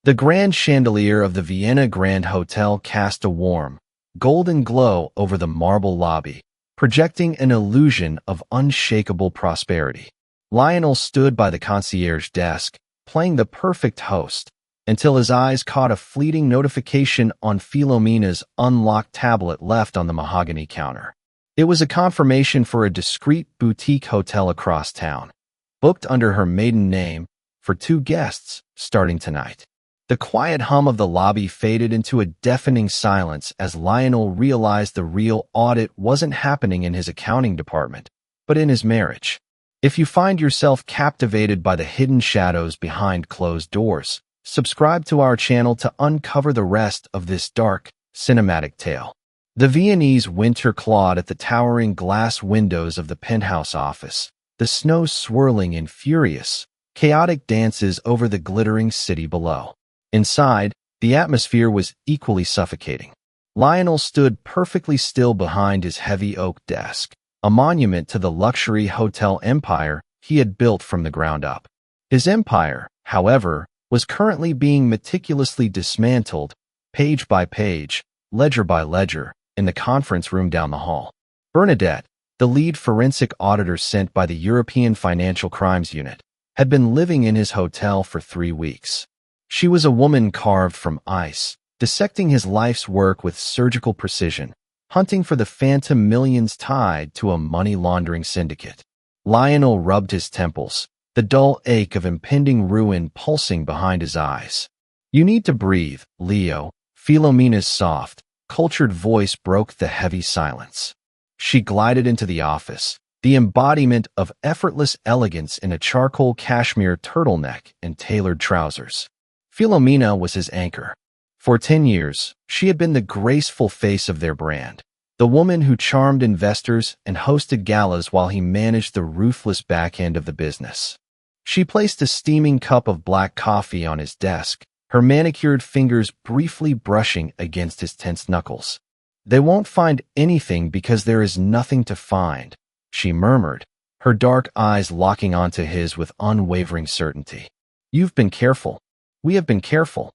The grand chandelier of the Vienna Grand Hotel cast a warm, golden glow over the marble lobby, projecting an illusion of unshakable prosperity. Lionel stood by the concierge desk, playing the perfect host, until his eyes caught a fleeting notification on Philomena's unlocked tablet left on the mahogany counter. It was a confirmation for a discreet boutique hotel across town, booked under her maiden name, for 2 guests, starting tonight. The quiet hum of the lobby faded into a deafening silence as Lionel realized the real audit wasn't happening in his accounting department, but in his marriage. If you find yourself captivated by the hidden shadows behind closed doors, subscribe to our channel to uncover the rest of this dark, cinematic tale. The Viennese winter clawed at the towering glass windows of the penthouse office, the snow swirling in furious, chaotic dances over the glittering city below. Inside, the atmosphere was equally suffocating. Lionel stood perfectly still behind his heavy oak desk, a monument to the luxury hotel empire he had built from the ground up. His empire, however, was currently being meticulously dismantled, page by page, ledger by ledger, in the conference room down the hall. Bernadette, the lead forensic auditor sent by the European Financial Crimes Unit, had been living in his hotel for 3 weeks. She was a woman carved from ice, dissecting his life's work with surgical precision, hunting for the phantom millions tied to a money-laundering syndicate. Lionel rubbed his temples, the dull ache of impending ruin pulsing behind his eyes. "You need to breathe, Leo." Philomena's soft, cultured voice broke the heavy silence. She glided into the office, the embodiment of effortless elegance in a charcoal cashmere turtleneck and tailored trousers. Philomena was his anchor. For 10 years, she had been the graceful face of their brand, the woman who charmed investors and hosted galas while he managed the ruthless back end of the business. She placed a steaming cup of black coffee on his desk, her manicured fingers briefly brushing against his tense knuckles. "They won't find anything because there is nothing to find," she murmured, her dark eyes locking onto his with unwavering certainty. "You've been careful. We have been careful."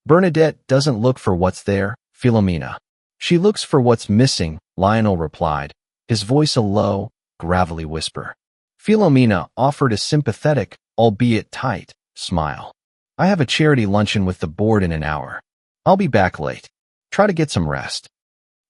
"Bernadette doesn't look for what's there, Philomena. She looks for what's missing," Lionel replied, his voice a low, gravelly whisper. Philomena offered a sympathetic, albeit tight, smile. "I have a charity luncheon with the board in an hour. I'll be back late. Try to get some rest."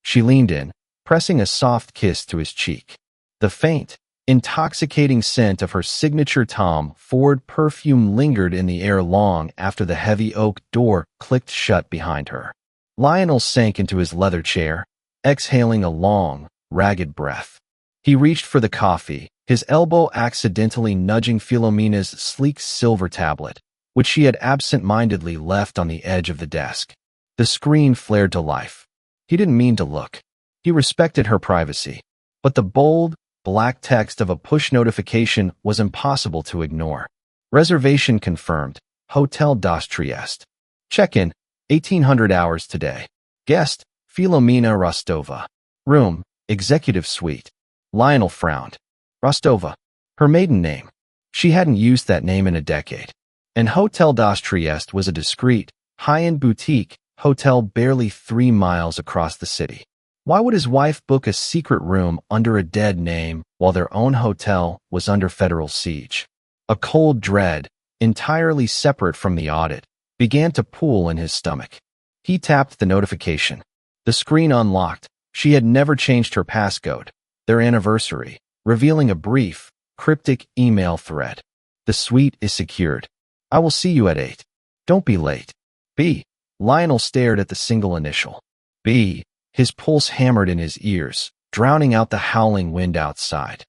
She leaned in, pressing a soft kiss to his cheek. The faint, intoxicating scent of her signature Tom Ford perfume lingered in the air long after the heavy oak door clicked shut behind her. Lionel sank into his leather chair, exhaling a long, ragged breath. He reached for the coffee, his elbow accidentally nudging Philomena's sleek silver tablet, which she had absent-mindedly left on the edge of the desk. The screen flared to life. He didn't mean to look. He respected her privacy. But the bold, black text of a push notification was impossible to ignore. "Reservation confirmed. Hotel das Trieste. Check-in, 1800 hours today. Guest, Philomena Rostova. Room, executive suite." Lionel frowned. Rostova. Her maiden name. She hadn't used that name in a decade. And Hotel das Trieste was a discreet, high-end boutique hotel barely 3 miles across the city. Why would his wife book a secret room under a dead name while their own hotel was under federal siege? A cold dread, entirely separate from the audit, began to pool in his stomach. He tapped the notification. The screen unlocked. She had never changed her passcode, their anniversary, revealing a brief, cryptic email thread. "The suite is secured. I will see you at 8. Don't be late. B." Lionel stared at the single initial. B. His pulse hammered in his ears, drowning out the howling wind outside.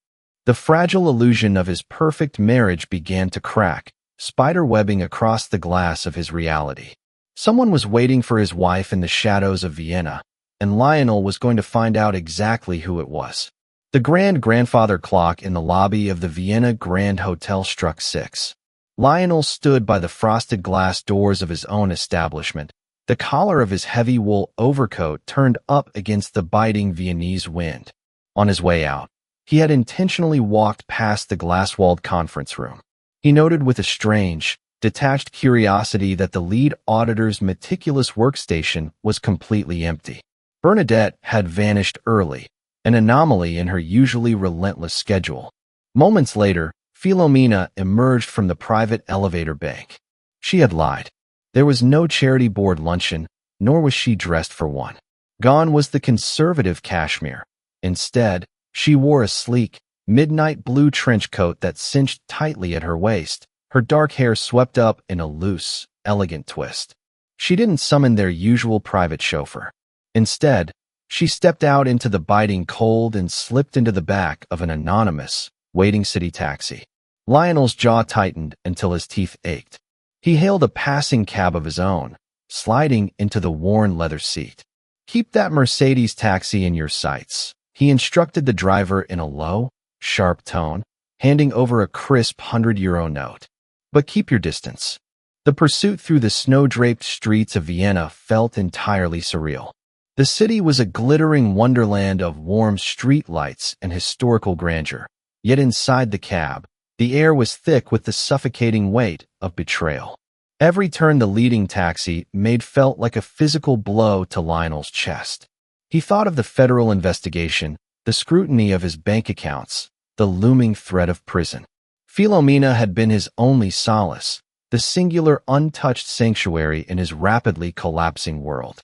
The fragile illusion of his perfect marriage began to crack, spiderwebbing across the glass of his reality. Someone was waiting for his wife in the shadows of Vienna, and Lionel was going to find out exactly who it was. The grandfather clock in the lobby of the Vienna Grand Hotel struck 6. Lionel stood by the frosted glass doors of his own establishment, the collar of his heavy wool overcoat turned up against the biting Viennese wind. On his way out, he had intentionally walked past the glass-walled conference room. He noted with a strange, detached curiosity that the lead auditor's meticulous workstation was completely empty. Bernadette had vanished early, an anomaly in her usually relentless schedule. Moments later, Philomena emerged from the private elevator bank. She had lied. There was no charity board luncheon, nor was she dressed for one. Gone was the conservative cashmere. Instead, she wore a sleek, midnight blue trench coat that cinched tightly at her waist, her dark hair swept up in a loose, elegant twist. She didn't summon their usual private chauffeur. Instead, she stepped out into the biting cold and slipped into the back of an anonymous, waiting city taxi. Lionel's jaw tightened until his teeth ached. He hailed a passing cab of his own, sliding into the worn leather seat. "Keep that Mercedes taxi in your sights," he instructed the driver in a low, sharp tone, handing over a crisp €100 note. "But keep your distance." The pursuit through the snow-draped streets of Vienna felt entirely surreal. The city was a glittering wonderland of warm street lights and historical grandeur. Yet inside the cab, the air was thick with the suffocating weight of betrayal. Every turn the leading taxi made felt like a physical blow to Lionel's chest. He thought of the federal investigation, the scrutiny of his bank accounts, the looming threat of prison. Philomena had been his only solace, the singular untouched sanctuary in his rapidly collapsing world.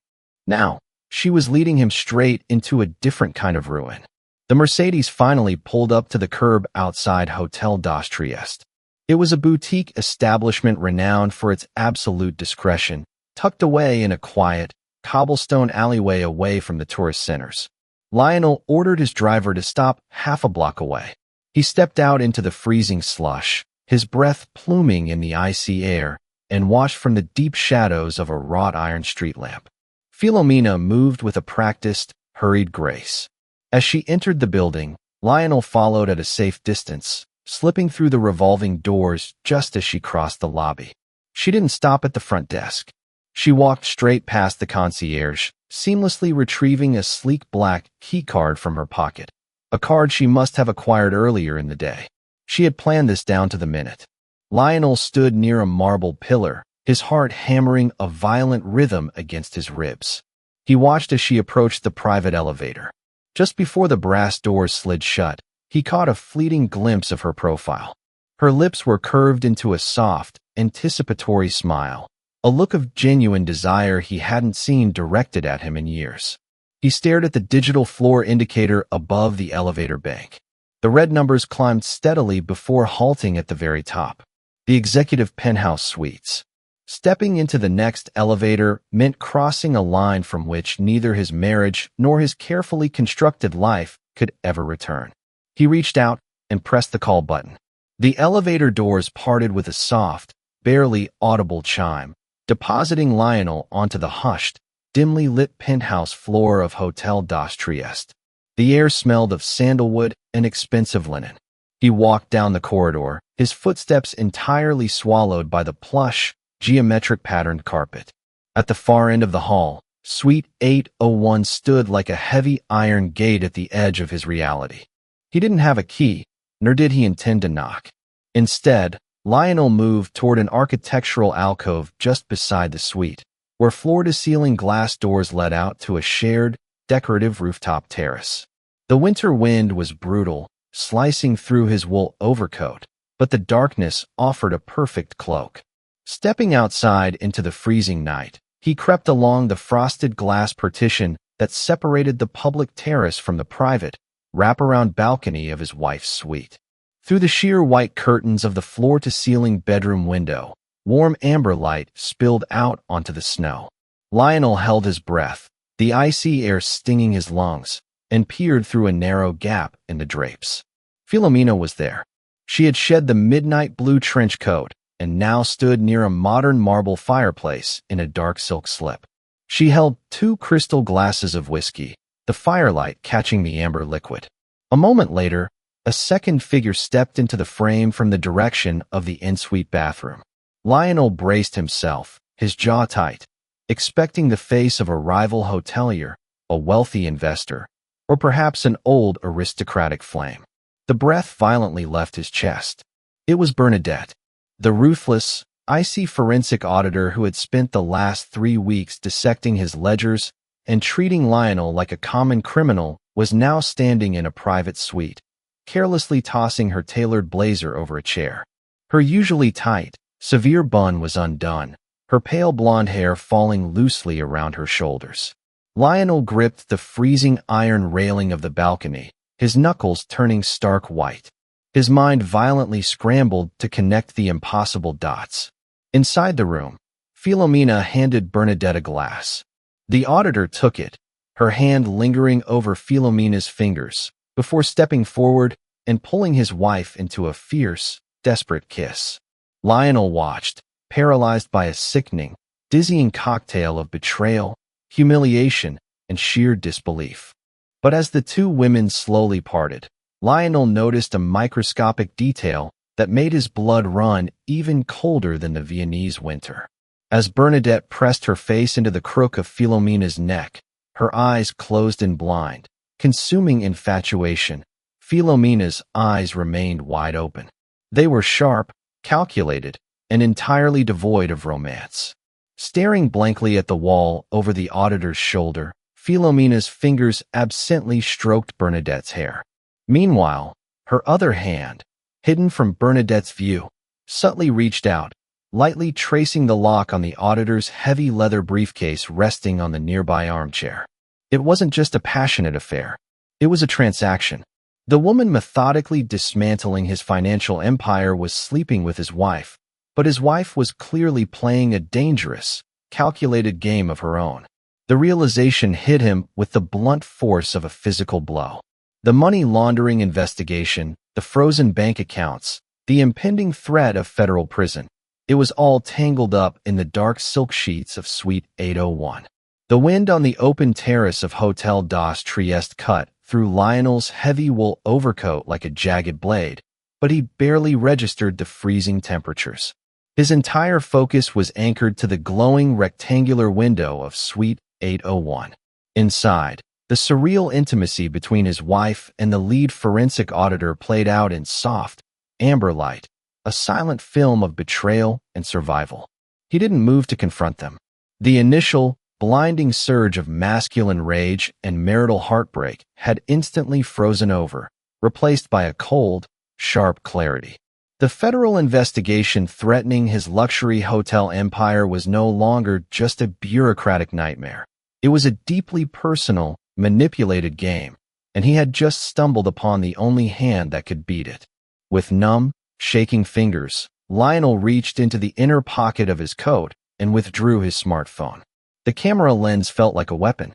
Now, she was leading him straight into a different kind of ruin. The Mercedes finally pulled up to the curb outside Hotel das Trieste. It was a boutique establishment renowned for its absolute discretion, tucked away in a quiet, cobblestone alleyway away from the tourist centers. Lionel ordered his driver to stop half a block away. He stepped out into the freezing slush, his breath pluming in the icy air, and watched from the deep shadows of a wrought iron street lamp. Philomena moved with a practiced, hurried grace. As she entered the building, Lionel followed at a safe distance, slipping through the revolving doors just as she crossed the lobby. She didn't stop at the front desk. She walked straight past the concierge, seamlessly retrieving a sleek black keycard from her pocket, a card she must have acquired earlier in the day. She had planned this down to the minute. Lionel stood near a marble pillar, his heart hammering a violent rhythm against his ribs. He watched as she approached the private elevator. Just before the brass doors slid shut, he caught a fleeting glimpse of her profile. Her lips were curved into a soft, anticipatory smile, a look of genuine desire he hadn't seen directed at him in years. He stared at the digital floor indicator above the elevator bank. The red numbers climbed steadily before halting at the very top. The executive penthouse suites. Stepping into the next elevator meant crossing a line from which neither his marriage nor his carefully constructed life could ever return. He reached out and pressed the call button. The elevator doors parted with a soft, barely audible chime, depositing Lionel onto the hushed, dimly lit penthouse floor of Hotel das Trieste. The air smelled of sandalwood and expensive linen. He walked down the corridor, his footsteps entirely swallowed by the plush, geometric-patterned carpet. At the far end of the hall, Suite 801 stood like a heavy iron gate at the edge of his reality. He didn't have a key, nor did he intend to knock. Instead, Lionel moved toward an architectural alcove just beside the suite, where floor-to-ceiling glass doors led out to a shared, decorative rooftop terrace. The winter wind was brutal, slicing through his wool overcoat, but the darkness offered a perfect cloak. Stepping outside into the freezing night, he crept along the frosted glass partition that separated the public terrace from the private, wraparound balcony of his wife's suite. Through the sheer white curtains of the floor-to-ceiling bedroom window, warm amber light spilled out onto the snow. Lionel held his breath, the icy air stinging his lungs, and peered through a narrow gap in the drapes. Philomena was there. She had shed the midnight blue trench coat and now stood near a modern marble fireplace in a dark silk slip. She held 2 crystal glasses of whiskey, the firelight catching the amber liquid. A moment later, a second figure stepped into the frame from the direction of the en-suite bathroom. Lionel braced himself, his jaw tight, expecting the face of a rival hotelier, a wealthy investor, or perhaps an old aristocratic flame. The breath violently left his chest. It was Bernadette. The ruthless, icy forensic auditor who had spent the last 3 weeks dissecting his ledgers and treating Lionel like a common criminal, was now standing in a private suite, carelessly tossing her tailored blazer over a chair. Her usually tight, severe bun was undone, her pale blonde hair falling loosely around her shoulders. Lionel gripped the freezing iron railing of the balcony, his knuckles turning stark white. His mind violently scrambled to connect the impossible dots. Inside the room, Philomena handed Bernadette a glass. The auditor took it, her hand lingering over Philomena's fingers, before stepping forward and pulling his wife into a fierce, desperate kiss. Lionel watched, paralyzed by a sickening, dizzying cocktail of betrayal, humiliation, and sheer disbelief. But as the two women slowly parted, Lionel noticed a microscopic detail that made his blood run even colder than the Viennese winter. As Bernadette pressed her face into the crook of Philomena's neck, her eyes closed in blind, consuming infatuation, Philomena's eyes remained wide open. They were sharp, calculated, and entirely devoid of romance. Staring blankly at the wall over the auditor's shoulder, Philomena's fingers absently stroked Bernadette's hair. Meanwhile, her other hand, hidden from Bernadette's view, subtly reached out, lightly tracing the lock on the auditor's heavy leather briefcase resting on the nearby armchair. It wasn't just a passionate affair. It was a transaction. The woman methodically dismantling his financial empire was sleeping with his wife, but his wife was clearly playing a dangerous, calculated game of her own. The realization hit him with the blunt force of a physical blow. The money laundering investigation, the frozen bank accounts, the impending threat of federal prison. It was all tangled up in the dark silk sheets of Suite 801. The wind on the open terrace of Hotel das Trieste cut through Lionel's heavy wool overcoat like a jagged blade, but he barely registered the freezing temperatures. His entire focus was anchored to the glowing rectangular window of Suite 801. Inside, the surreal intimacy between his wife and the lead forensic auditor played out in soft, amber light, a silent film of betrayal and survival. He didn't move to confront them. The initial, blinding surge of masculine rage and marital heartbreak had instantly frozen over, replaced by a cold, sharp clarity. The federal investigation threatening his luxury hotel empire was no longer just a bureaucratic nightmare. It was a deeply personal, manipulated game, and he had just stumbled upon the only hand that could beat it. With numb, shaking fingers, Lionel reached into the inner pocket of his coat and withdrew his smartphone. The camera lens felt like a weapon.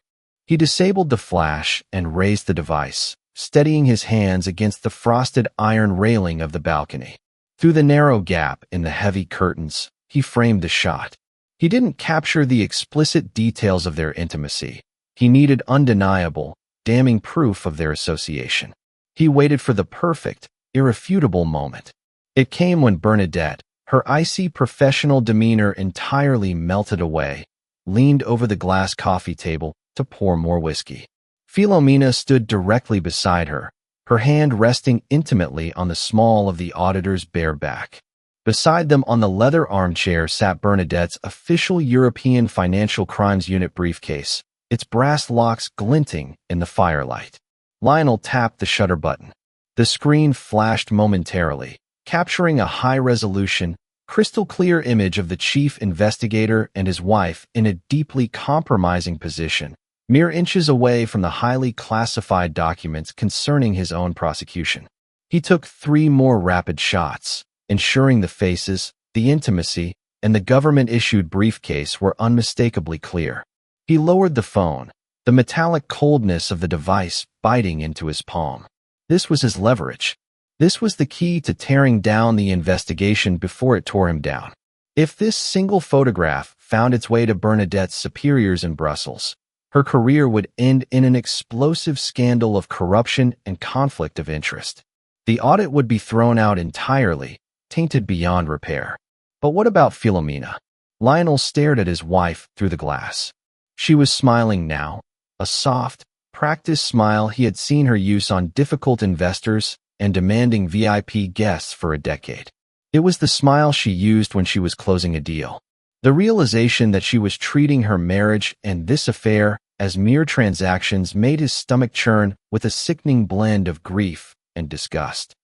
He disabled the flash and raised the device, steadying his hands against the frosted iron railing of the balcony. Through the narrow gap in the heavy curtains, he framed the shot. He didn't capture the explicit details of their intimacy. He needed undeniable, damning proof of their association. He waited for the perfect, irrefutable moment. It came when Bernadette, her icy professional demeanor entirely melted away, leaned over the glass coffee table to pour more whiskey. Philomena stood directly beside her, her hand resting intimately on the small of the auditor's bare back. Beside them on the leather armchair sat Bernadette's official European Financial Crimes Unit briefcase, its brass locks glinting in the firelight. Lionel tapped the shutter button. The screen flashed momentarily, capturing a high-resolution, crystal-clear image of the chief investigator and his wife in a deeply compromising position, mere inches away from the highly classified documents concerning his own prosecution. He took 3 more rapid shots, ensuring the faces, the intimacy, and the government-issued briefcase were unmistakably clear. He lowered the phone, the metallic coldness of the device biting into his palm. This was his leverage. This was the key to tearing down the investigation before it tore him down. If this single photograph found its way to Bernadette's superiors in Brussels, her career would end in an explosive scandal of corruption and conflict of interest. The audit would be thrown out entirely, tainted beyond repair. But what about Philomena? Lionel stared at his wife through the glass. She was smiling now, a soft, practiced smile he had seen her use on difficult investors and demanding VIP guests for a decade. It was the smile she used when she was closing a deal. The realization that she was treating her marriage and this affair as mere transactions made his stomach churn with a sickening blend of grief and disgust.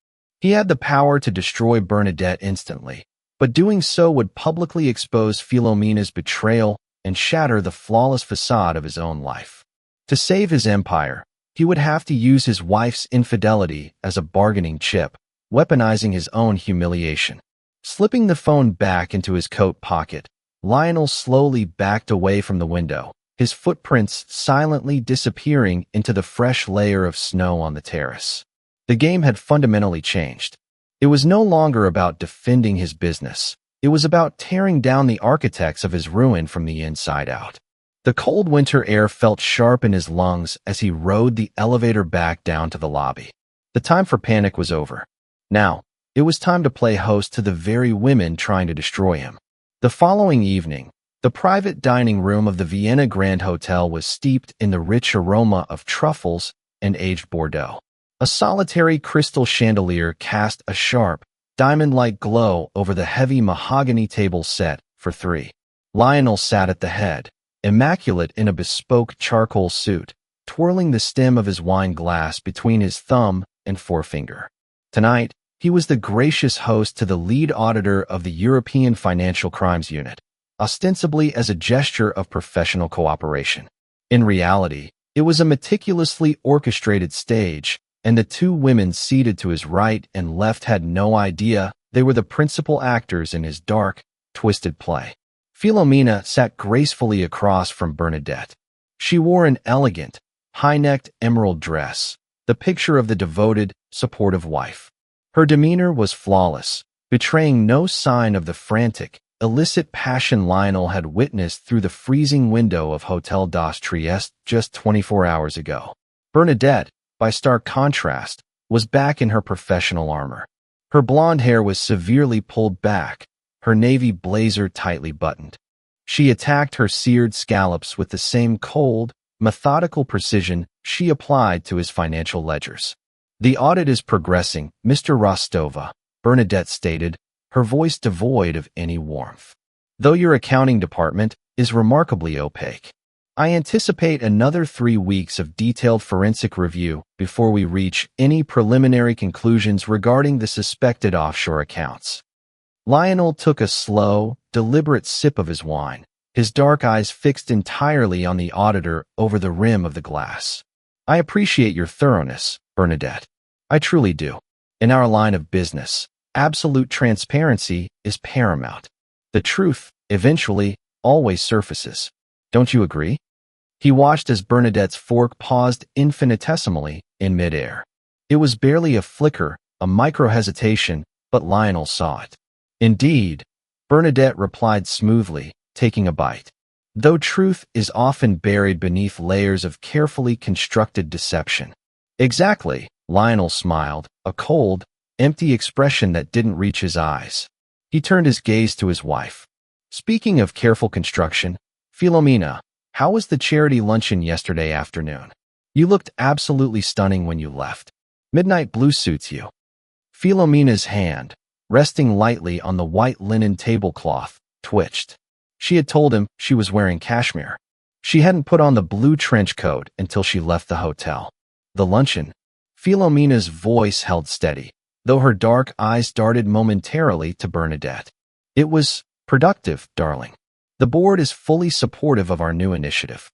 He had the power to destroy Bernadette instantly, but doing so would publicly expose Philomena's betrayal and shatter the flawless facade of his own life. To save his empire, he would have to use his wife's infidelity as a bargaining chip, weaponizing his own humiliation. Slipping the phone back into his coat pocket, Lionel slowly backed away from the window, his footprints silently disappearing into the fresh layer of snow on the terrace. The game had fundamentally changed. It was no longer about defending his business. It was about tearing down the architects of his ruin from the inside out. The cold winter air felt sharp in his lungs as he rode the elevator back down to the lobby. The time for panic was over. Now, it was time to play host to the very women trying to destroy him. The following evening, the private dining room of the Vienna Grand Hotel was steeped in the rich aroma of truffles and aged Bordeaux. A solitary crystal chandelier cast a sharp, diamond-like glow over the heavy mahogany table set for three. Lionel sat at the head, immaculate in a bespoke charcoal suit, twirling the stem of his wine glass between his thumb and forefinger. Tonight, he was the gracious host to the lead auditor of the European Financial Crimes Unit, ostensibly as a gesture of professional cooperation. In reality, it was a meticulously orchestrated stage, and the two women seated to his right and left had no idea they were the principal actors in his dark, twisted play. Philomena sat gracefully across from Bernadette. She wore an elegant, high-necked emerald dress, the picture of the devoted, supportive wife. Her demeanor was flawless, betraying no sign of the frantic, illicit passion Lionel had witnessed through the freezing window of Hotel das Trieste just 24 hours ago. Bernadette, by stark contrast, was back in her professional armor. Her blonde hair was severely pulled back, her navy blazer tightly buttoned. She attacked her seared scallops with the same cold, methodical precision she applied to his financial ledgers. "The audit is progressing, Mr. Rostova," Bernadette stated, her voice devoid of any warmth. "Though your accounting department is remarkably opaque. I anticipate another 3 weeks of detailed forensic review before we reach any preliminary conclusions regarding the suspected offshore accounts." Lionel took a slow, deliberate sip of his wine, his dark eyes fixed entirely on the auditor over the rim of the glass. "I appreciate your thoroughness, Bernadette. I truly do. In our line of business, absolute transparency is paramount. The truth, eventually, always surfaces. Don't you agree?" He watched as Bernadette's fork paused infinitesimally in midair. It was barely a flicker, a micro-hesitation, but Lionel saw it. "Indeed," Bernadette replied smoothly, taking a bite. "Though truth is often buried beneath layers of carefully constructed deception." "Exactly," Lionel smiled, a cold, empty expression that didn't reach his eyes. He turned his gaze to his wife. "Speaking of careful construction, Philomena, how was the charity luncheon yesterday afternoon? You looked absolutely stunning when you left. Midnight blue suits you." Philomena's hand, resting lightly on the white linen tablecloth, twitched. She had told him she was wearing cashmere. She hadn't put on the blue trench coat until she left the hotel. "The luncheon?" Philomena's voice held steady, though her dark eyes darted momentarily to Bernadette. "It was productive, darling. The board is fully supportive of our new initiative."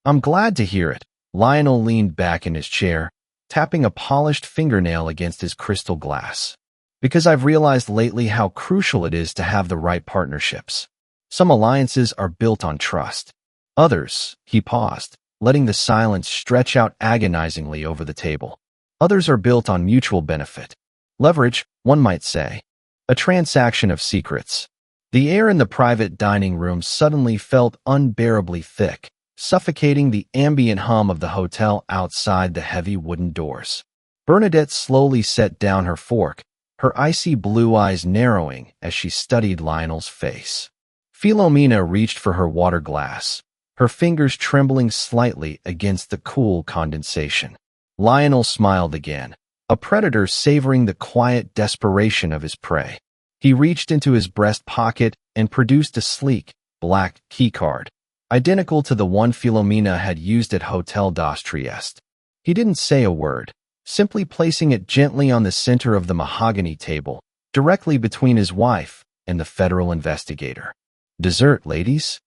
"I'm glad to hear it." Lionel leaned back in his chair, tapping a polished fingernail against his crystal glass. "Because I've realized lately how crucial it is to have the right partnerships. Some alliances are built on trust. Others," he paused, letting the silence stretch out agonizingly over the table. "Others are built on mutual benefit. Leverage, one might say. A transaction of secrets." The air in the private dining room suddenly felt unbearably thick, suffocating the ambient hum of the hotel outside the heavy wooden doors. Bernadette slowly set down her fork, her icy blue eyes narrowing as she studied Lionel's face. Philomena reached for her water glass, her fingers trembling slightly against the cool condensation. Lionel smiled again, a predator savoring the quiet desperation of his prey. He reached into his breast pocket and produced a sleek, black keycard, identical to the one Filomena had used at Hotel das Trieste. He didn't say a word, simply placing it gently on the center of the mahogany table, directly between his wife and the federal investigator. "Dessert, ladies?"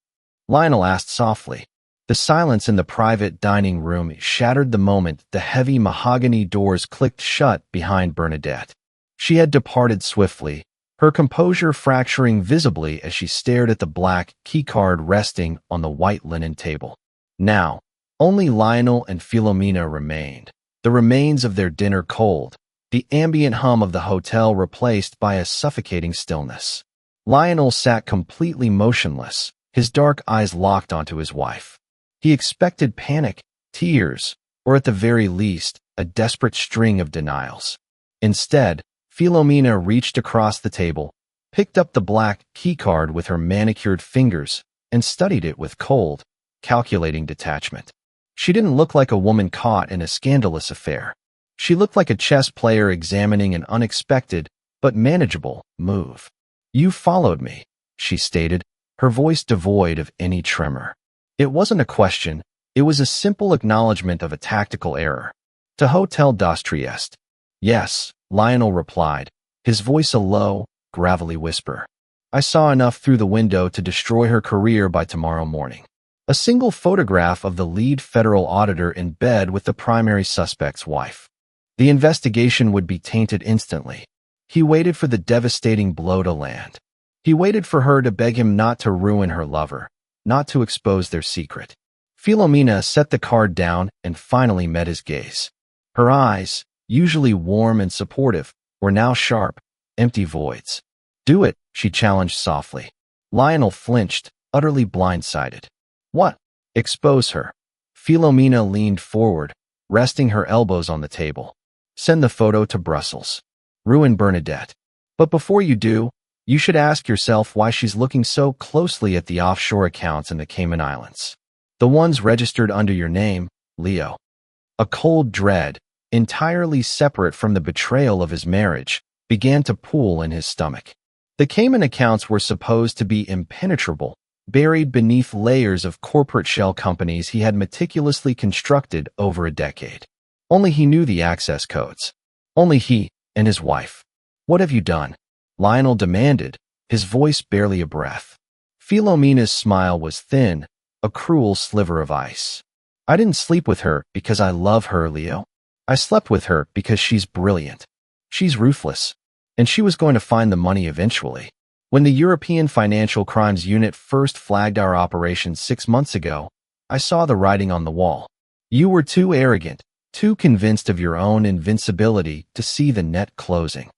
Lionel asked softly. The silence in the private dining room shattered the moment the heavy mahogany doors clicked shut behind Bernadette. She had departed swiftly, her composure fracturing visibly as she stared at the black keycard resting on the white linen table. Now, only Lionel and Filomena remained, the remains of their dinner cold, the ambient hum of the hotel replaced by a suffocating stillness. Lionel sat completely motionless, his dark eyes locked onto his wife. He expected panic, tears, or at the very least, a desperate string of denials. Instead, Filomena reached across the table, picked up the black keycard with her manicured fingers, and studied it with cold, calculating detachment. She didn't look like a woman caught in a scandalous affair. She looked like a chess player examining an unexpected, but manageable, move. "You followed me," she stated, her voice devoid of any tremor. It wasn't a question, it was a simple acknowledgement of a tactical error. "To Hotel das Trieste." "Yes," Lionel replied, his voice a low, gravelly whisper. "I saw enough through the window to destroy her career by tomorrow morning." A single photograph of the lead federal auditor in bed with the primary suspect's wife. The investigation would be tainted instantly. He waited for the devastating blow to land. He waited for her to beg him not to ruin her lover, not to expose their secret. Filomena set the card down and finally met his gaze. Her eyes, usually warm and supportive, were now sharp, empty voids. "Do it," she challenged softly. Lionel flinched, utterly blindsided. "What?" "Expose her." Filomena leaned forward, resting her elbows on the table. "Send the photo to Brussels. Ruin Bernadette. But before you do, you should ask yourself why she's looking so closely at the offshore accounts in the Cayman Islands. The ones registered under your name, Leo." A cold dread, entirely separate from the betrayal of his marriage, began to pool in his stomach. The Cayman accounts were supposed to be impenetrable, buried beneath layers of corporate shell companies he had meticulously constructed over a decade. Only he knew the access codes. Only he and his wife. "What have you done?" Lionel demanded, his voice barely a breath. Filomena's smile was thin, a cruel sliver of ice. "I didn't sleep with her because I love her, Leo. I slept with her because she's brilliant. She's ruthless. And she was going to find the money eventually. When the European Financial Crimes Unit first flagged our operation 6 months ago, I saw the writing on the wall. You were too arrogant, too convinced of your own invincibility to see the net closing."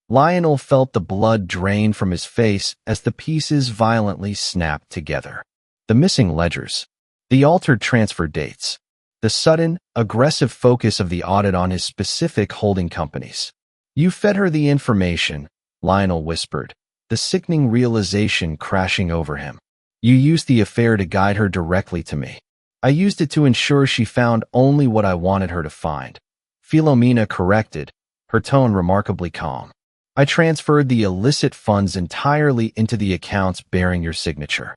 Lionel felt the blood drain from his face as the pieces violently snapped together. The missing ledgers, the altered transfer dates, the sudden, aggressive focus of the audit on his specific holding companies. "You fed her the information," Lionel whispered, the sickening realization crashing over him. "You used the affair to guide her directly to me. I used it to ensure she found only what I wanted her to find." Filomena corrected, her tone remarkably calm. "I transferred the illicit funds entirely into the accounts bearing your signature.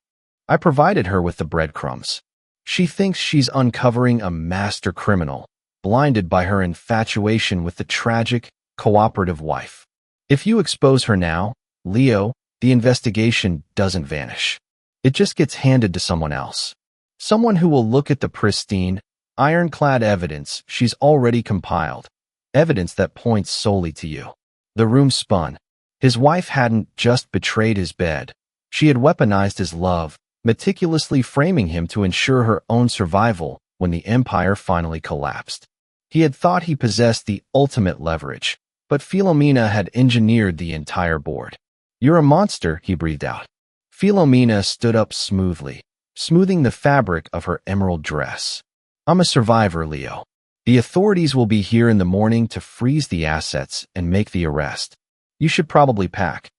I provided her with the breadcrumbs. She thinks she's uncovering a master criminal, blinded by her infatuation with the tragic, cooperative wife. If you expose her now, Leo, the investigation doesn't vanish. It just gets handed to someone else. Someone who will look at the pristine, ironclad evidence she's already compiled, evidence that points solely to you." The room spun. His wife hadn't just betrayed his bed. She had weaponized his love, meticulously framing him to ensure her own survival when the empire finally collapsed. He had thought he possessed the ultimate leverage, but Filomena had engineered the entire board. "You're a monster," he breathed out. Filomena stood up smoothly, smoothing the fabric of her emerald dress. "I'm a survivor, Leo. The authorities will be here in the morning to freeze the assets and make the arrest. You should probably pack."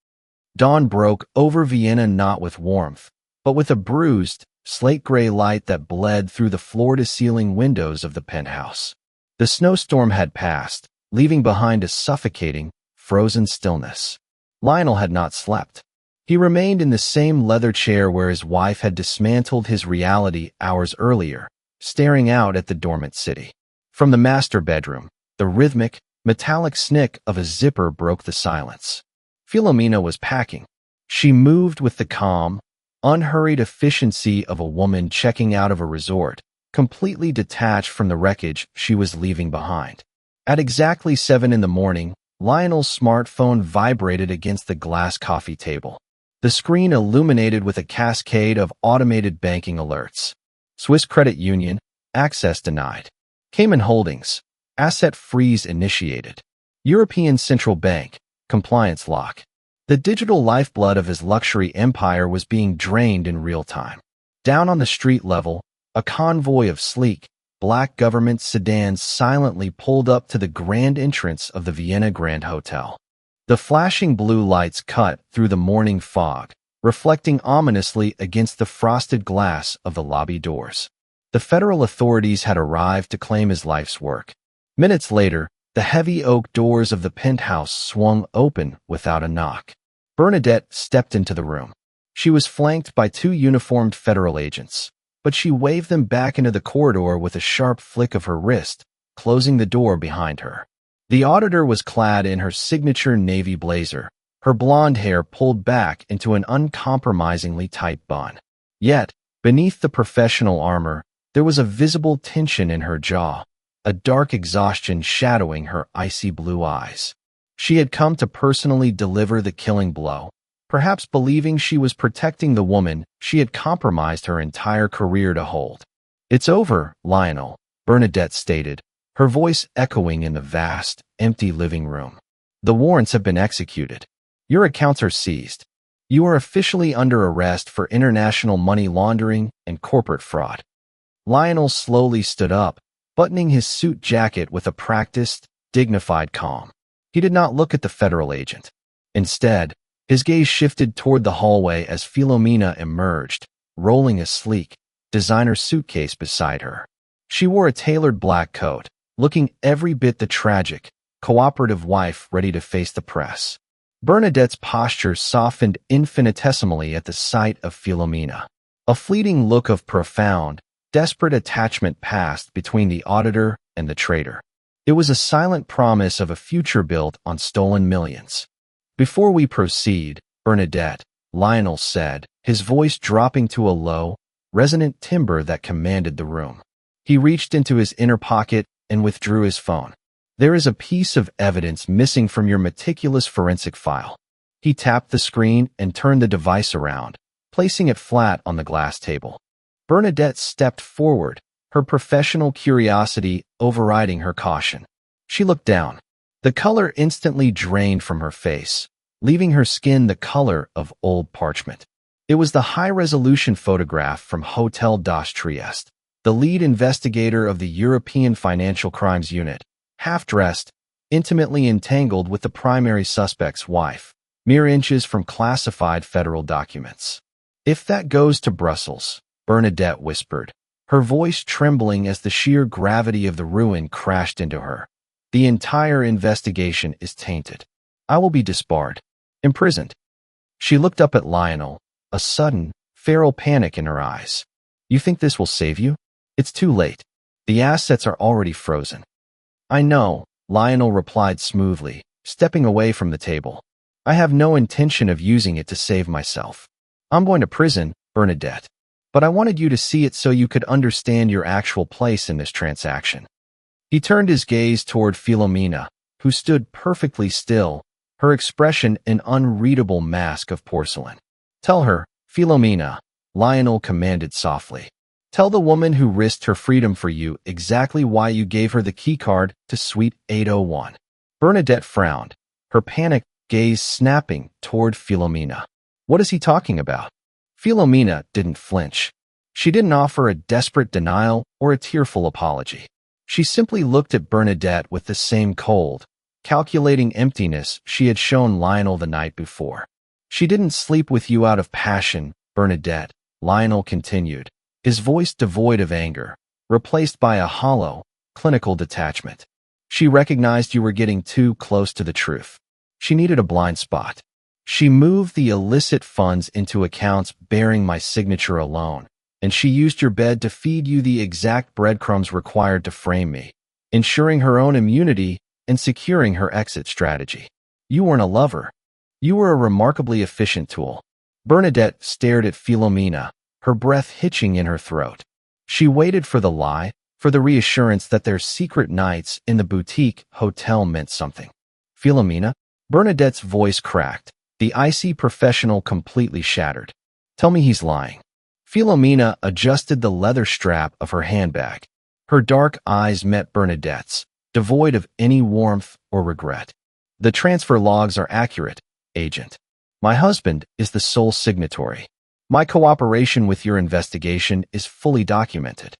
Dawn broke over Vienna not with warmth, but with a bruised, slate-gray light that bled through the floor-to-ceiling windows of the penthouse. The snowstorm had passed, leaving behind a suffocating, frozen stillness. Lionel had not slept. He remained in the same leather chair where his wife had dismantled his reality hours earlier, staring out at the dormant city. From the master bedroom, the rhythmic, metallic snick of a zipper broke the silence. Philomena was packing. She moved with the calm, unhurried efficiency of a woman checking out of a resort, completely detached from the wreckage she was leaving behind. At exactly 7 in the morning, Lionel's smartphone vibrated against the glass coffee table. The screen illuminated with a cascade of automated banking alerts. Swiss Credit Union, access denied. Cayman Holdings, asset freeze initiated. European Central Bank, compliance lock. The digital lifeblood of his luxury empire was being drained in real time. Down on the street level, a convoy of sleek, black government sedans silently pulled up to the grand entrance of the Vienna Grand Hotel. The flashing blue lights cut through the morning fog, reflecting ominously against the frosted glass of the lobby doors. The federal authorities had arrived to claim his life's work. Minutes later, the heavy oak doors of the penthouse swung open without a knock. Bernadette stepped into the room. She was flanked by 2 uniformed federal agents, but she waved them back into the corridor with a sharp flick of her wrist, closing the door behind her. The auditor was clad in her signature navy blazer, her blonde hair pulled back into an uncompromisingly tight bun. Yet, beneath the professional armor, there was a visible tension in her jaw, a dark exhaustion shadowing her icy blue eyes. She had come to personally deliver the killing blow, perhaps believing she was protecting the woman she had compromised her entire career to hold. "It's over, Lionel," Bernadette stated, her voice echoing in the vast, empty living room. "The warrants have been executed. Your accounts are seized. You are officially under arrest for international money laundering and corporate fraud." Lionel slowly stood up, buttoning his suit jacket with a practiced, dignified calm. He did not look at the federal agent. Instead, his gaze shifted toward the hallway as Philomena emerged, rolling a sleek, designer suitcase beside her. She wore a tailored black coat, looking every bit the tragic, cooperative wife ready to face the press. Bernadette's posture softened infinitesimally at the sight of Philomena. A fleeting look of profound, desperate attachment passed between the auditor and the traitor. It was a silent promise of a future built on stolen millions. "Before we proceed, Bernadette," Lionel said, his voice dropping to a low, resonant timbre that commanded the room. He reached into his inner pocket and withdrew his phone. "There is a piece of evidence missing from your meticulous forensic file." He tapped the screen and turned the device around, placing it flat on the glass table. Bernadette stepped forward, her professional curiosity overriding her caution. She looked down. The color instantly drained from her face, leaving her skin the color of old parchment. It was the high-resolution photograph from Hotel das Trieste, the lead investigator of the European Financial Crimes Unit, half-dressed, intimately entangled with the primary suspect's wife, mere inches from classified federal documents. "If that goes to Brussels," Bernadette whispered, her voice trembling as the sheer gravity of the ruin crashed into her, "the entire investigation is tainted. I will be disbarred, imprisoned." She looked up at Lionel, a sudden, feral panic in her eyes. "You think this will save you? It's too late. The assets are already frozen." "I know," Lionel replied smoothly, stepping away from the table. "I have no intention of using it to save myself. I'm going to prison, Bernadette. But I wanted you to see it so you could understand your actual place in this transaction." He turned his gaze toward Philomena, who stood perfectly still, her expression an unreadable mask of porcelain. "Tell her, Philomena," Lionel commanded softly. "Tell the woman who risked her freedom for you exactly why you gave her the keycard to Suite 801. Bernadette frowned, her panicked gaze snapping toward Philomena. "What is he talking about?" Philomena didn't flinch. She didn't offer a desperate denial or a tearful apology. She simply looked at Bernadette with the same cold, calculating emptiness she had shown Lionel the night before. "She didn't sleep with you out of passion, Bernadette," Lionel continued, his voice devoid of anger, replaced by a hollow, clinical detachment. "She recognized you were getting too close to the truth. She needed a blind spot. She moved the illicit funds into accounts bearing my signature alone, and she used your bed to feed you the exact breadcrumbs required to frame me, ensuring her own immunity and securing her exit strategy. You weren't a lover. You were a remarkably efficient tool. Bernadette stared at Philomena, her breath hitching in her throat. She waited for the lie, for the reassurance that their secret nights in the boutique hotel meant something. Philomena? Bernadette's voice cracked, the icy professional completely shattered. Tell me he's lying. Philomena adjusted the leather strap of her handbag. Her dark eyes met Bernadette's, devoid of any warmth or regret. The transfer logs are accurate, Agent. My husband is the sole signatory. My cooperation with your investigation is fully documented.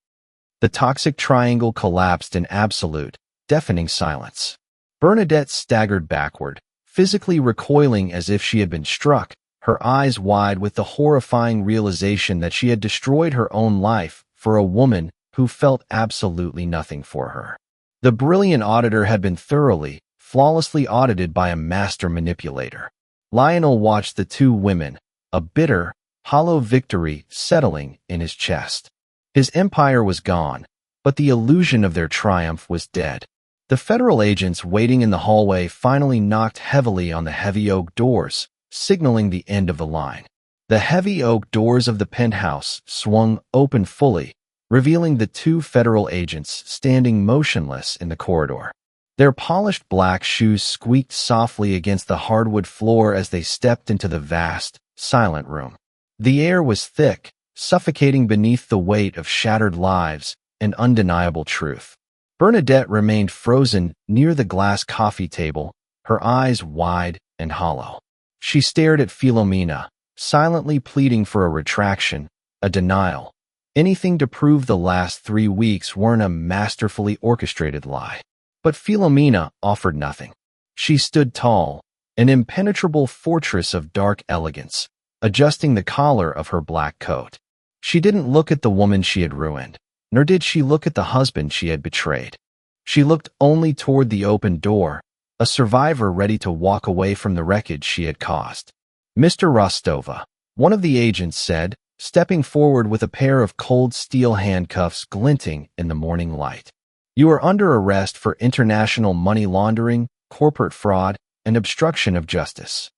The toxic triangle collapsed in absolute, deafening silence. Bernadette staggered backward, physically recoiling as if she had been struck, her eyes wide with the horrifying realization that she had destroyed her own life for a woman who felt absolutely nothing for her. The brilliant auditor had been thoroughly, flawlessly audited by a master manipulator. Lionel watched the two women, a bitter, hollow victory settling in his chest. His empire was gone, but the illusion of their triumph was dead. The federal agents waiting in the hallway finally knocked heavily on the heavy oak doors, signaling the end of the line. The heavy oak doors of the penthouse swung open fully, revealing the two federal agents standing motionless in the corridor. Their polished black shoes squeaked softly against the hardwood floor as they stepped into the vast, silent room. The air was thick, suffocating beneath the weight of shattered lives and undeniable truth. Bernadette remained frozen near the glass coffee table, her eyes wide and hollow. She stared at Philomena, silently pleading for a retraction, a denial, anything to prove the last 3 weeks weren't a masterfully orchestrated lie. But Philomena offered nothing. She stood tall, an impenetrable fortress of dark elegance, adjusting the collar of her black coat. She didn't look at the woman she had ruined, nor did she look at the husband she had betrayed. She looked only toward the open door, a survivor ready to walk away from the wreckage she had caused. Mr. Rostova, one of the agents said, stepping forward with a pair of cold steel handcuffs glinting in the morning light. You are under arrest for international money laundering, corporate fraud, and obstruction of justice.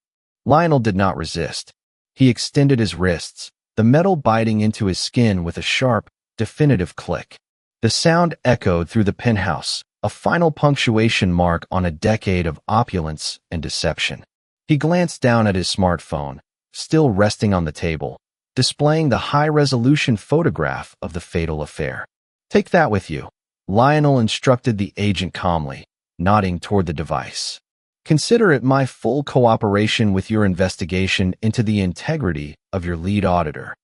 Lionel did not resist. He extended his wrists, the metal biting into his skin with a sharp, definitive click. The sound echoed through the penthouse, a final punctuation mark on a decade of opulence and deception. He glanced down at his smartphone, still resting on the table, displaying the high-resolution photograph of the fatal affair. Take that with you, Lionel instructed the agent calmly, nodding toward the device. Consider it my full cooperation with your investigation into the integrity of your lead auditor.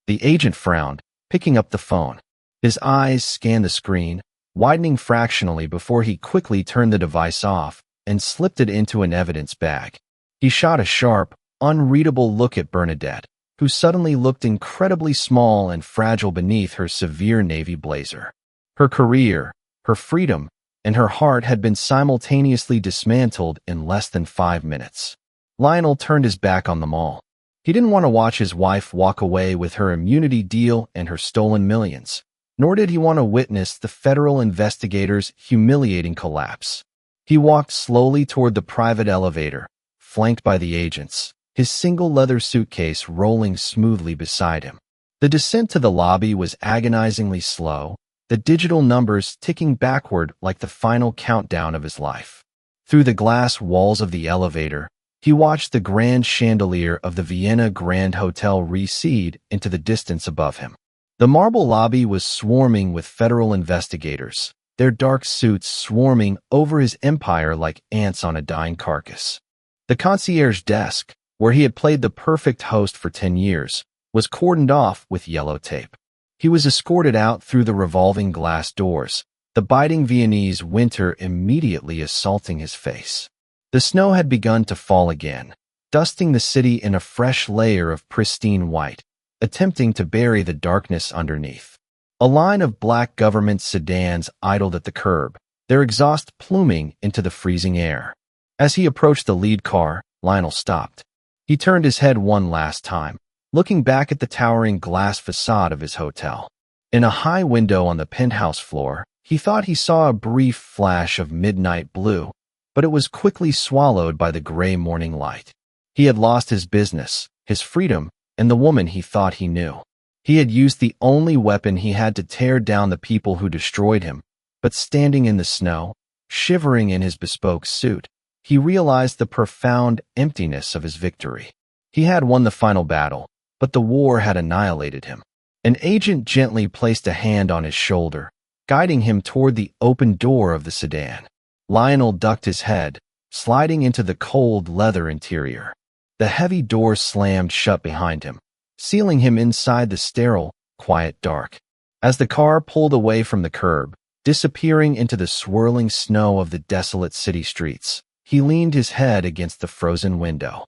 The agent frowned, picking up the phone. His eyes scanned the screen, widening fractionally before he quickly turned the device off and slipped it into an evidence bag. He shot a sharp, unreadable look at Bernadette, who suddenly looked incredibly small and fragile beneath her severe navy blazer. Her career, her freedom, and her heart had been simultaneously dismantled in less than 5 minutes. Lionel turned his back on them all. He didn't want to watch his wife walk away with her immunity deal and her stolen millions, nor did he want to witness the federal investigators' humiliating collapse. He walked slowly toward the private elevator, flanked by the agents, his single leather suitcase rolling smoothly beside him. The descent to the lobby was agonizingly slow, the digital numbers ticking backward like the final countdown of his life. Through the glass walls of the elevator, he watched the grand chandelier of the Vienna Grand Hotel recede into the distance above him. The marble lobby was swarming with federal investigators, their dark suits swarming over his empire like ants on a dying carcass. The concierge desk, where he had played the perfect host for 10 years, was cordoned off with yellow tape. He was escorted out through the revolving glass doors, the biting Viennese winter immediately assaulting his face. The snow had begun to fall again, dusting the city in a fresh layer of pristine white, attempting to bury the darkness underneath. A line of black government sedans idled at the curb, their exhaust pluming into the freezing air. As he approached the lead car, Lionel stopped. He turned his head one last time, looking back at the towering glass facade of his hotel. In a high window on the penthouse floor, he thought he saw a brief flash of midnight blue, but it was quickly swallowed by the gray morning light. He had lost his business, his freedom, and the woman he thought he knew. He had used the only weapon he had to tear down the people who destroyed him, but standing in the snow, shivering in his bespoke suit, he realized the profound emptiness of his victory. He had won the final battle, but the war had annihilated him. An agent gently placed a hand on his shoulder, guiding him toward the open door of the sedan. Lionel ducked his head, sliding into the cold leather interior. The heavy door slammed shut behind him, sealing him inside the sterile, quiet dark. As the car pulled away from the curb, disappearing into the swirling snow of the desolate city streets, he leaned his head against the frozen window.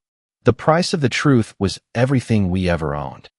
The price of the truth was everything we ever owned.